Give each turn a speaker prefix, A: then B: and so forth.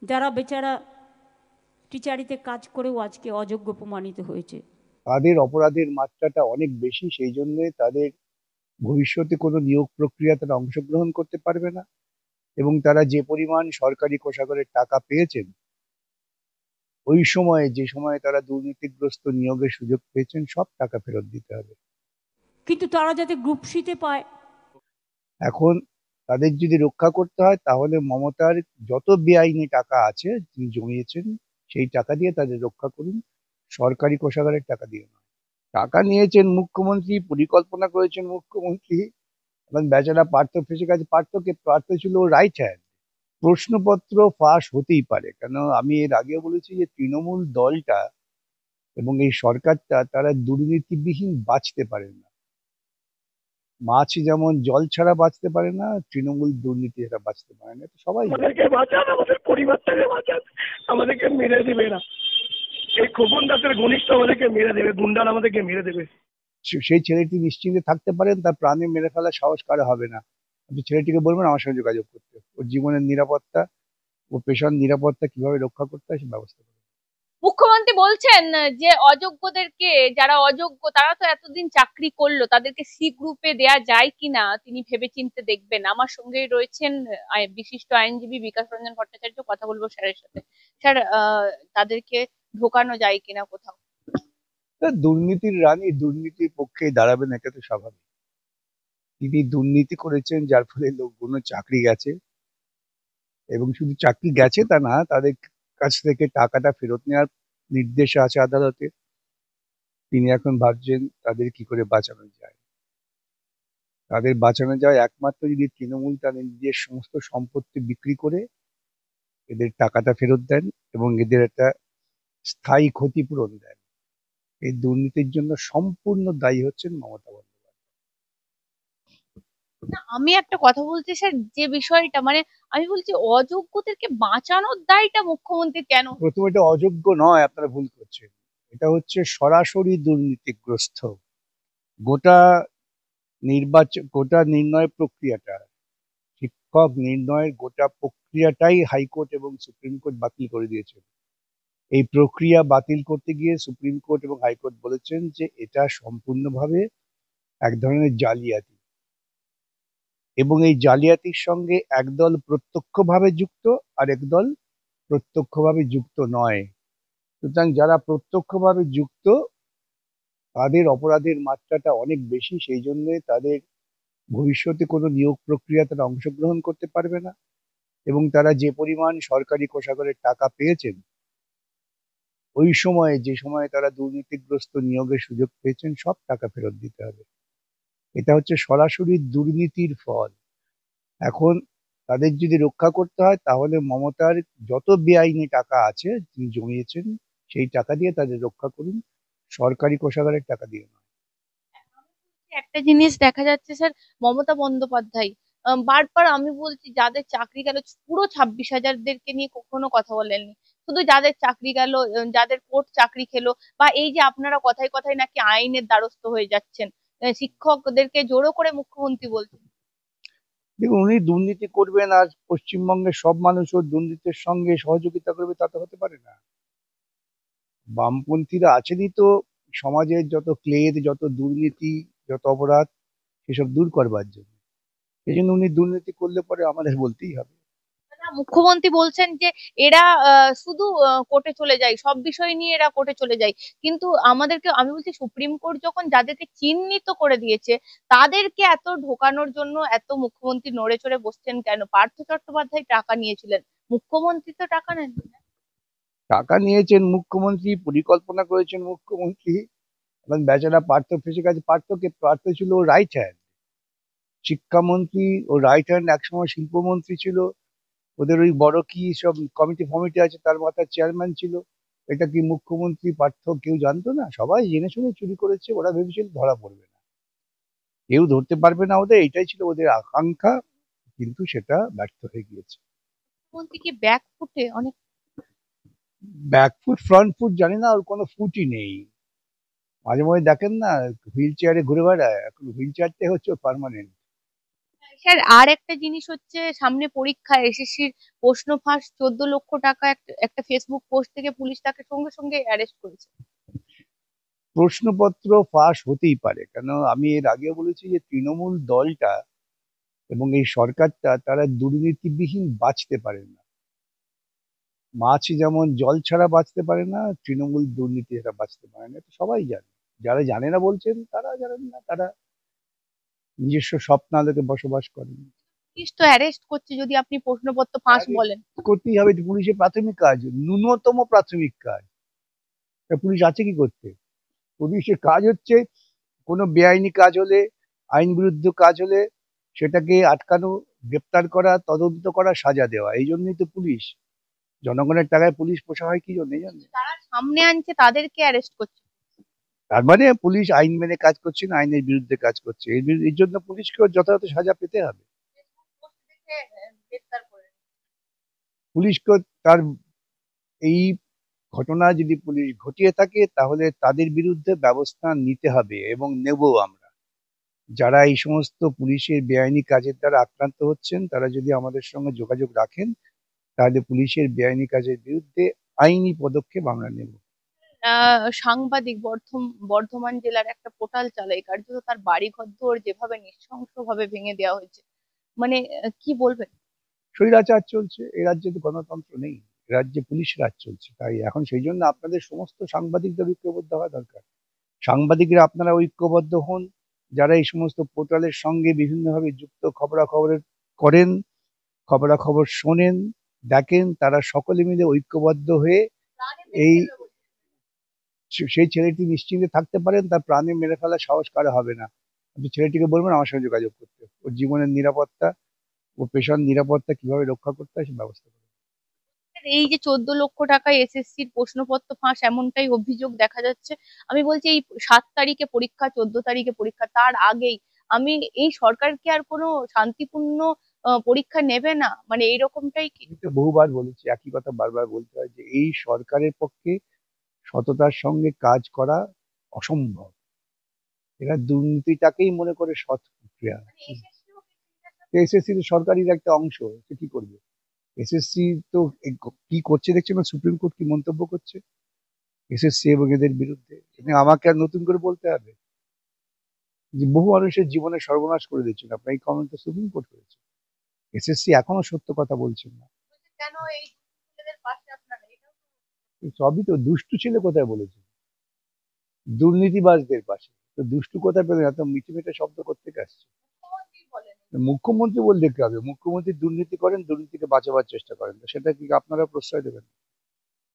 A: যারা বেচারা টিচারিতে কাজ করেও আজকে অযোগ্য প্রমাণিত হয়েছে।
B: তাদের অপরাধের মাত্রাটা অনেক বেশি, সেই জন্য তাদের ভবিষ্যতে কোনো নিয়োগ প্রক্রিয়া তারা অংশগ্রহণ করতে পারবে না, এবং তারা যে পরিমাণ সরকারি কোষাগারের টাকা পেয়েছেন ওই সময়ে, যে সময়ে তারা দুর্নীতিগ্রস্ত নিয়োগের সুযোগ পেয়েছেন, সব টাকা ফেরত দিতে হবে।
A: কিন্তু তারা যাতে গ্রুপ সিতে পায়।
B: এখন তাদের যদি রক্ষা করতে হয়, তাহলে মমতার যত বেআইনি টাকা আছে তিনি জমিয়েছেন, সেই টাকা দিয়ে তাদের রক্ষা করুন, সরকারি কোষাগারের টাকা দিয়ে নয়। টাকা নিয়েছেন মুখ্যমন্ত্রী, পরিকল্পনা করেছেন মুখ্যমন্ত্রী, এবং বেচারা পার্থ ফেসে গেছে। পার্থ ছিল রাইট হ্যান্ড। প্রশ্নপত্র ফাঁস হতেই পারে, কেন আমি এর আগেও বলেছি যে তৃণমূল দলটা এবং এই সরকারটা তারা দুর্নীতিবিহীন বাঁচতে পারে না। মাছ যেমন জল ছাড়া বাঁচতে পারে না, তৃণমূল দুর্নীতি ছাড়া বাঁচতে পারে না, এটা সবাই জানে।
C: আমাদেরকে বাঁচান, আমাদের পরিবারটাকে বাঁচান, আমাদেরকে মেরে দেবে না। এই খোকন দাসের ঘনিষ্ঠ আমাদেরকে মেরে দেবে, গুন্ডারা আমাদেরকে মেরে দেবে।
B: সেই ছেলেটি নিশ্চিন্তে থাকতে পারেন, তার প্রাণে মেরে ফেলার সাহস কারো হবে না। আপনি ছেলেটিকে বলবেন আমার সঙ্গে যোগাযোগ করতে, ওর জীবনের নিরাপত্তা, ও পেশার নিরাপত্তা কিভাবে রক্ষা করতে হয় সে ব্যবস্থা করবে।
D: মুখ্যমন্ত্রী বলছেন যে অযোগ্যদেরকে, যারা অযোগ্য তারা তো এতদিন চাকরি করলো, তাদেরকে সি গ্রুপে দেয়া যায় কিনা তিনি ভেবেচিন্তে দেখবেন। আমার সঙ্গেই রয়েছেন বিশিষ্ট আইনজীবী বিকাশ রঞ্জন ভট্টাচার্য, কথা বলবো স্যারের সাথে। স্যার, তাদেরকে ঢোকানো যায় কিনা কোথাও?
B: দুর্নীতির রানী দুর্নীতির পক্ষে দাঁড়াবেন, এটা তো স্বাভাবিক। তিনি দুর্নীতি করেছেন, যার ফলে লোকগুলো চাকরি গেছে, এবং শুধু চাকরি গেছে তা না, তাদের কাছ থেকে টাকাটা ফেরত নেওয়ার নির্দেশ আছে আদালতে। তিনি এখন ভাবছেন তাদের কি করে বাঁচানো যায়। তাদের বাঁচানো যায় একমাত্র যদি তৃণমূল তাদের নিজের সমস্ত সম্পত্তি বিক্রি করে এদের টাকাটা ফেরত দেন এবং এদের একটা স্থায়ী ক্ষতিপূরণ দেন। এই দুর্নীতির জন্য সম্পূর্ণ দায়ী হচ্ছেন মমতা বন্দ্যোপাধ্যায়।
D: না, আমি একটা কথা বলছি স্যার, যে বিষয়টা মানে আমি বলছি অযোগ্যদেরকে বাঁচানোর দায়টা মুখ্যমন্ত্রী কেন?
B: প্রথমে এটা অযোগ্য নয়, আপনারা ভুল করছেন। এটা হচ্ছে সরাসরি দুর্নীতিগ্রস্ত। গোটা গোটা নির্ণয় প্রক্রিয়াটা, শিক্ষক নির্ণয়ের গোটা প্রক্রিয়াটাই হাইকোর্ট এবং সুপ্রিম কোর্ট বাতিল করে দিয়েছে। এই প্রক্রিয়া বাতিল করতে গিয়ে সুপ্রিম কোর্ট এবং হাইকোর্ট বলেছেন যে এটা সম্পূর্ণভাবে এক ধরনের জালিয়াতি, এবং এই জালিয়াতির সঙ্গে একদল প্রত্যক্ষভাবে যুক্ত আর একদল প্রত্যক্ষভাবে যুক্ত নয়। সুতরাং যারা প্রত্যক্ষভাবে যুক্ত তাদের অপরাধের মাত্রাটা অনেক বেশি, সেই জন্য তাদের ভবিষ্যতে কোনো নিয়োগ প্রক্রিয়া তারা অংশগ্রহণ করতে পারবে না, এবং তারা যে পরিমাণ সরকারি কোষাগারের টাকা পেয়েছেন ওই সময়ে, যে সময়ে তারা দুর্নীতিগ্রস্ত নিয়োগের সুযোগ পেয়েছেন, সব টাকা ফেরত দিতে হবে। এটা হচ্ছে সরাসরি দুর্নীতির ফল। এখন তাদের যদি রক্ষা করতে হয়, তাহলে মমতার যত বেআইনি টাকা আছে তিনি জমিয়েছেন, সেই টাকা দিয়ে তাদের রক্ষা করুন, সরকারি কোষাগারের টাকা দিয়ে নয়।
D: একটা জিনিস দেখা যাচ্ছে স্যার, মমতা বন্দ্যোপাধ্যায় বারবার, আমি বলছি যাদের চাকরি গেল, পুরো 26,000-দেরকে নিয়ে কখনো কথা বলেননি। শুধু যাদের চাকরি গেল, যাদের কোর্ট চাকরি খেলো, বা এই যে আপনারা কথায় কথায় নাকি আইনের দ্বারস্থ হয়ে যাচ্ছেন, শিক্ষকদেরকে জোরো করে মুখ্যমন্ত্রী বলছেন।
B: দেখুন, উনি দুর্নীতি করবেন আর পশ্চিমবঙ্গের সব মানুষও দুর্নীতির সঙ্গে সহযোগিতা করবে, তা তো হতে পারে না। বামপন্থীরা আছেনই তো সমাজের যত ক্লেদ, যত দুর্নীতি, যত অপরাধ, সেসব দূর করবার জন্য। সেই জন্য উনি দুর্নীতি করলে পরে আমাদের বলতেই হবে।
D: না, মুখ্যমন্ত্রী বলছেন যে এরা শুধু কোর্টে চলে যায়, সব বিষয় নিয়ে এরা কোর্টে চলে যায়। কিন্তু আমাদেরকে, আমি বলছি সুপ্রিম কোর্ট যখন যাদেরকে চিহ্নিত করে দিয়েছে, তাদেরকে এত ঢোকানোর জন্য এত মুখ্যমন্ত্রী নড়ে চড়ে বসছেন কেন? পার্থ চট্টোপাধ্যায় টাকা নিয়েছিলেন, মুখ্যমন্ত্রী তো টাকা নেন।
B: টাকা নিয়েছেন মুখ্যমন্ত্রী, পরিকল্পনা করেছেন মুখ্যমন্ত্রী, এবং বেচারা পার্থ ফেসে গেছে। পার্থ ছিল রাইট হ্যান্ড শিক্ষামন্ত্রী, ও রাইট হ্যান্ড একসময় শিল্পমন্ত্রী ছিল। ওদের ওই বড় কি সব কমিটি ফমিটি আছে, তার মাথার চেয়ারম্যান ছিল। এটা কি মুখ্যমন্ত্রী পার্থ কেউ জানতো না? সবাই জেনে শুনে চুরি করেছে, ওরা ভেবেছিল ধরা পড়বে না, কেউ ধরতে পারবে না ওদের, এটাই ছিল ওদের আকাঙ্ক্ষা, কিন্তু সেটা ব্যর্থ হয়ে গিয়েছে।
D: মুখ্যমন্ত্রী কি ব্যাক ফুটে অনেক?
B: ব্যাকফুট ফ্রন্ট ফুট জানি না, ওর কোনো ফুটই নেই। মাঝে মাঝে দেখেন না হুইল চেয়ারে ঘুরে বেড়ায়, এখন হুইল চেয়ারটাই হচ্ছে পার্মানেন্ট।
D: স্যার আর একটা জিনিস হচ্ছে, সামনে পরীক্ষা, এসএসসির প্রশ্ন ফাঁস, 14 লক্ষ টাকা একটা ফেসবুক পোস্ট থেকে পুলিশ তাকে সঙ্গে সঙ্গে অ্যারেস্ট করেছে।
B: প্রশ্নপত্র ফাঁস হতেই পারে, কেন আমি এর আগেও বলেছি যে তৃণমূল দলটা এবং এই সরকারটা তারা দুর্নীতিবিহীন বাঁচতে পারে না। মাছ যেমন জল ছাড়া বাঁচতে পারে না, তৃণমূল দুর্নীতি ছাড়া বাঁচতে পারে না, এটা সবাই জানে। যারা জানে না বলছেন তারা জানেন না, তারা নিজস্ব স্বপ্নালোকে বসবাস করেন।
D: পুলিশ তো অ্যারেস্ট করছে যদি আপনি প্রশ্নপত্র ফাঁস
B: Arrest
D: বলেন।
B: করতেই হবে, এটা পুলিশের প্রাথমিক কাজ, ন্যূনতম প্রাথমিক কাজ। তা পুলিশ আছে কি করতে? পুলিশের কাজ হচ্ছে কোনো বেআইনি কাজ হলে, আইন বিরুদ্ধ কাজ হলে সেটাকে আটকানো, গ্রেপ্তার করা, তদন্ত করা, সাজা দেওয়া। এই জন্যই তো পুলিশ। জনগণের টাকায় পুলিশ পোষা হয় কি জন্য জানেন?
D: যারা সামনে আনছে তাদেরকে অ্যারেস্ট করছে।
B: তার মানে পুলিশ আইন মেনে কাজ করছে না, আইনের বিরুদ্ধে কাজ করছে। এর জন্য পুলিশকে যথাযথ সাজা পেতে হবে।
D: পোস্ট দেখে গ্রেফতার করে।
B: পুলিশকে তার এই ঘটনা যদি পুলিশ ঘটিয়ে থাকে তাহলে তাদের বিরুদ্ধে ব্যবস্থা নিতে হবে এবং নেব আমরা। যারা এই সমস্ত পুলিশের বেআইনি কাজের দ্বারা আক্রান্ত হচ্ছেন তারা যদি আমাদের সঙ্গে যোগাযোগ রাখেন তাহলে পুলিশের বেআইনি কাজের বিরুদ্ধে আইনি পদক্ষেপ আমরা নেব।
D: সাংবাদিক বর্ধমান জেলার একটা পোর্টাল চালায়, কার্যত তার বাড়ি ঘর যেভাবে নৃশংসভাবে ভেঙে দেওয়া হয়েছে, মানে কি বলবেন?
B: স্বৈরাচার চলছে, এ রাজ্যে তো গণতন্ত্র নেই, এ রাজ্যে পুলিশ রাজ চলছে। তাই এখন সেই জন্য আপনাদের সমস্ত সাংবাদিকদের ঐক্যবদ্ধ হওয়া দরকার। সাংবাদিকরা আপনারা ঐক্যবদ্ধ হন, যারা এই সমস্ত পোর্টালের সঙ্গে বিভিন্নভাবে যুক্ত, খবরাখবরের করেন, খবরাখবর শোনেন, দেখেন, তারা সকলে মিলে ঐক্যবদ্ধ হয়ে এই সেই ছেলেটি নিশ্চিন্তে থাকতে পারেন, তার প্রাণে মেরে ফেলার সাহস কারো হবে না। আপনি ছেলেটিকে বলবেন আমার সঙ্গে যোগাযোগ করতে, ওর জীবনের নিরাপত্তা, ও পেশার নিরাপত্তা কিভাবে রক্ষা করতে হয় সে ব্যবস্থা করবে।
D: এই যে 14 লক্ষ টাকা এসএসসির প্রশ্নপত্র ফাঁস, এমনটাই অভিযোগ দেখা যাচ্ছে। আমি বলছি এই 7 তারিখে পরীক্ষা, 14 তারিখে পরীক্ষা, তার আগেই আমি এই সরকার কি আর কোনো শান্তিপূর্ণ পরীক্ষা নেবে না, মানে এইরকমটাই কি?
B: আমি তো বহুবার বলেছি, একই কথা বারবার বলতে হয় যে এই সরকারের পক্ষে সততার সঙ্গে কাজ করা অসম্ভব। এরা দুর্নীতিটাকেই মনে করে সৎ প্রক্রিয়া। এসএসসি তো সরকারির একটা অংশ, সে কি করবে? এসএসসি তো কি করছে দেখছে না, সুপ্রিম কোর্ট কি মন্তব্য করছে এসএসসি এবং এদের বিরুদ্ধে। এটা আমাকে আর নতুন করে বলতে হবে যে বহু মানুষের জীবনে সর্বনাশ করে দিচ্ছেন আপনার, এই কমেন্ট তো সুপ্রিম কোর্ট করেছে। এসএসসি এখনো সত্য কথা বলছেন না।
D: কেন এই ছেলেদের পাশে আপনারা? এটাও
B: সবই তো দুষ্টু ছেলে কোথায় বলেছে, দুর্নীতিবাজদের পাশে। তো দুষ্টু কোথায় পেলেন, এত মিঠে মিঠে শব্দ করতে আসছে।
D: মুখ্যমন্ত্রী বলেন।
B: মুখ্যমন্ত্রী বললে কি হবে? মুখ্যমন্ত্রী দুর্নীতি করেন, দুর্নীতিকে বাঁচাবার চেষ্টা করেন, তো সেটা কি আপনারা প্রশ্রয় দেবেন?